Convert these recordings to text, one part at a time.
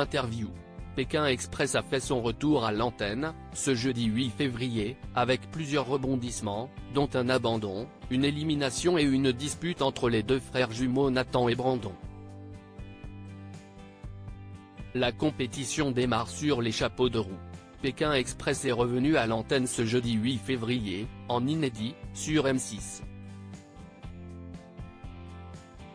Interview. Pékin Express a fait son retour à l'antenne, ce jeudi 8 février, avec plusieurs rebondissements, dont un abandon, une élimination et une dispute entre les deux frères jumeaux Nathan et Brandon. La compétition démarre sur les chapeaux de roue. Pékin Express est revenu à l'antenne ce jeudi 8 février, en inédit, sur M6.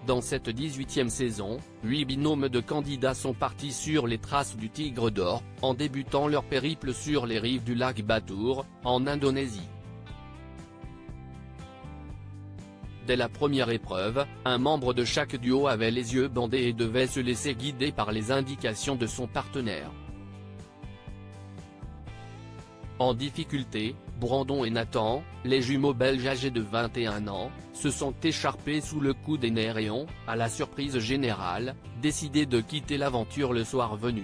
Dans cette 18e saison, 8 binômes de candidats sont partis sur les traces du Tigre d'Or, en débutant leur périple sur les rives du lac Batur, en Indonésie. Dès la première épreuve, un membre de chaque duo avait les yeux bandés et devait se laisser guider par les indications de son partenaire. En difficulté, Brandon et Nathan, les jumeaux belges âgés de 21 ans, se sont écharpés sous le coup des nerfs et ont, à la surprise générale, décidé de quitter l'aventure le soir venu.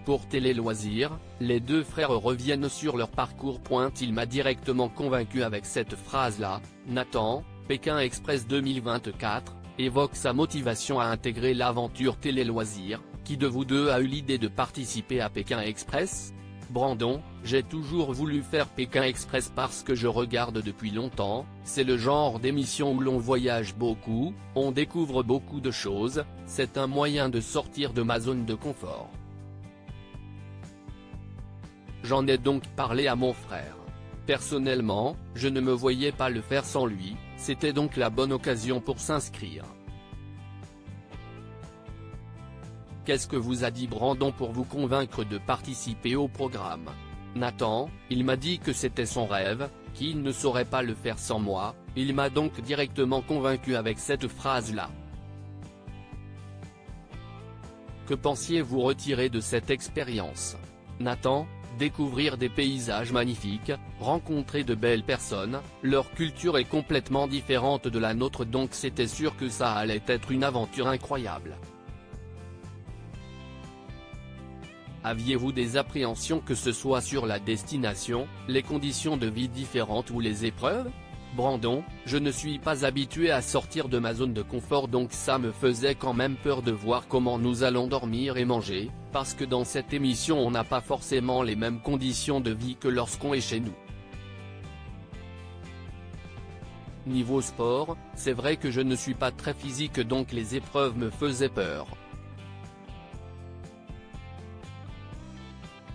Pour Télé Loisirs, les deux frères reviennent sur leur parcours. Il m'a directement convaincu avec cette phrase-là. Nathan, Pékin Express 2024, évoque sa motivation à intégrer l'aventure Télé Loisirs. Qui de vous deux a eu l'idée de participer à Pékin Express? Brandon, j'ai toujours voulu faire Pékin Express parce que je regarde depuis longtemps, c'est le genre d'émission où l'on voyage beaucoup, on découvre beaucoup de choses, c'est un moyen de sortir de ma zone de confort. J'en ai donc parlé à mon frère. Personnellement, je ne me voyais pas le faire sans lui, c'était donc la bonne occasion pour s'inscrire. Qu'est-ce que vous a dit Brandon pour vous convaincre de participer au programme? Nathan, il m'a dit que c'était son rêve, qu'il ne saurait pas le faire sans moi, il m'a donc directement convaincu avec cette phrase-là. Que pensiez-vous retirer de cette expérience? Nathan, découvrir des paysages magnifiques, rencontrer de belles personnes, leur culture est complètement différente de la nôtre donc c'était sûr que ça allait être une aventure incroyable. Aviez-vous des appréhensions que ce soit sur la destination, les conditions de vie différentes ou les épreuves? Brandon, je ne suis pas habitué à sortir de ma zone de confort donc ça me faisait quand même peur de voir comment nous allons dormir et manger, parce que dans cette émission on n'a pas forcément les mêmes conditions de vie que lorsqu'on est chez nous. Niveau sport, c'est vrai que je ne suis pas très physique donc les épreuves me faisaient peur.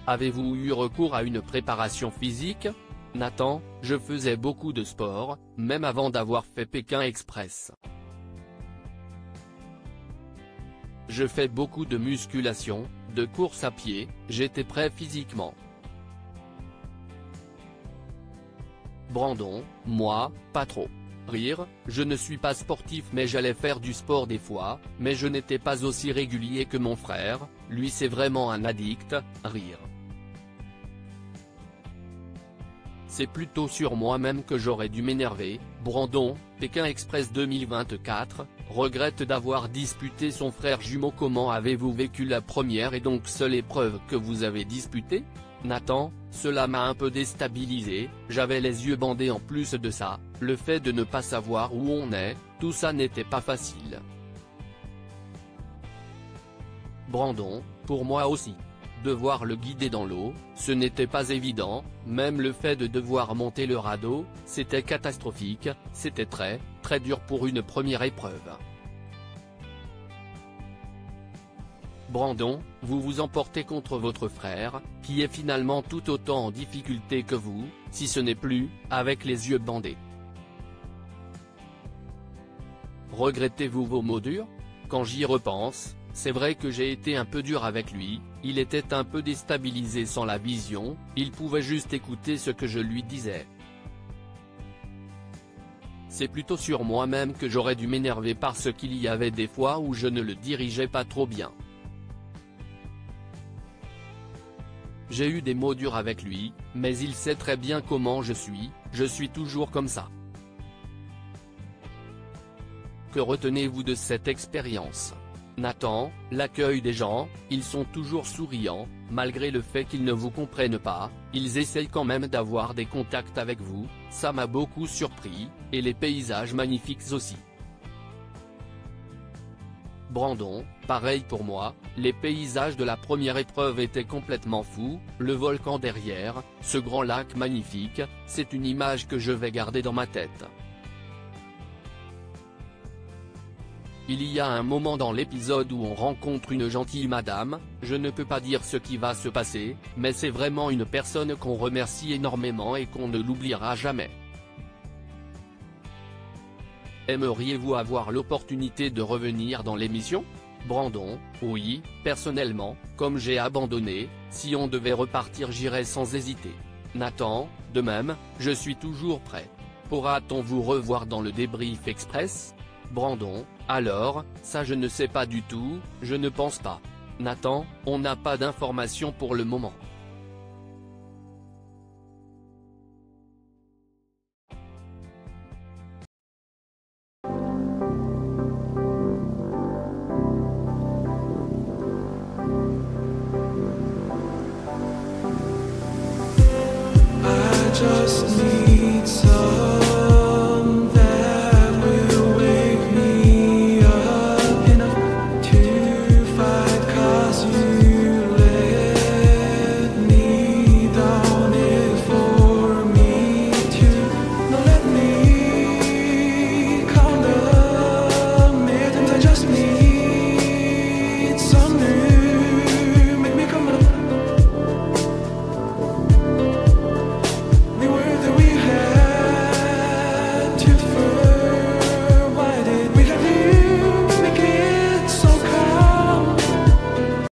Avez-vous eu recours à une préparation physique? Nathan, je faisais beaucoup de sport, même avant d'avoir fait Pékin Express. Je fais beaucoup de musculation, de course à pied, j'étais prêt physiquement. Brandon, moi, pas trop. Rire, je ne suis pas sportif mais j'allais faire du sport des fois, mais je n'étais pas aussi régulier que mon frère, lui c'est vraiment un addict. Rire. C'est plutôt sur moi-même que j'aurais dû m'énerver. Brandon, Pékin Express 2024, regrette d'avoir disputé son frère jumeau. Comment avez-vous vécu la première et donc seule épreuve que vous avez disputée? Nathan, cela m'a un peu déstabilisé, j'avais les yeux bandés en plus de ça, le fait de ne pas savoir où on est, tout ça n'était pas facile. Brandon, pour moi aussi. Devoir le guider dans l'eau, ce n'était pas évident, même le fait de devoir monter le radeau, c'était catastrophique, c'était très dur pour une première épreuve. Brandon, vous vous emportez contre votre frère, qui est finalement tout autant en difficulté que vous, si ce n'est plus, avec les yeux bandés. Regrettez-vous vos mots durs? Quand j'y repense, c'est vrai que j'ai été un peu dur avec lui, il était un peu déstabilisé sans la vision, il pouvait juste écouter ce que je lui disais. C'est plutôt sur moi-même que j'aurais dû m'énerver parce qu'il y avait des fois où je ne le dirigeais pas trop bien. J'ai eu des mots durs avec lui, mais il sait très bien comment je suis toujours comme ça. Que retenez-vous de cette expérience? Nathan, l'accueil des gens, ils sont toujours souriants, malgré le fait qu'ils ne vous comprennent pas, ils essayent quand même d'avoir des contacts avec vous, ça m'a beaucoup surpris, et les paysages magnifiques aussi. Brandon, pareil pour moi, les paysages de la première épreuve étaient complètement fous, le volcan derrière, ce grand lac magnifique, c'est une image que je vais garder dans ma tête. Il y a un moment dans l'épisode où on rencontre une gentille madame, je ne peux pas dire ce qui va se passer, mais c'est vraiment une personne qu'on remercie énormément et qu'on ne l'oubliera jamais. Aimeriez-vous avoir l'opportunité de revenir dans l'émission? Brandon, oui, personnellement, comme j'ai abandonné, si on devait repartir j'irais sans hésiter. Nathan, de même, je suis toujours prêt. Pourra-t-on vous revoir dans le débrief express? Brandon, alors, ça je ne sais pas du tout, je ne pense pas. Nathan, on n'a pas d'informations pour le moment. I just need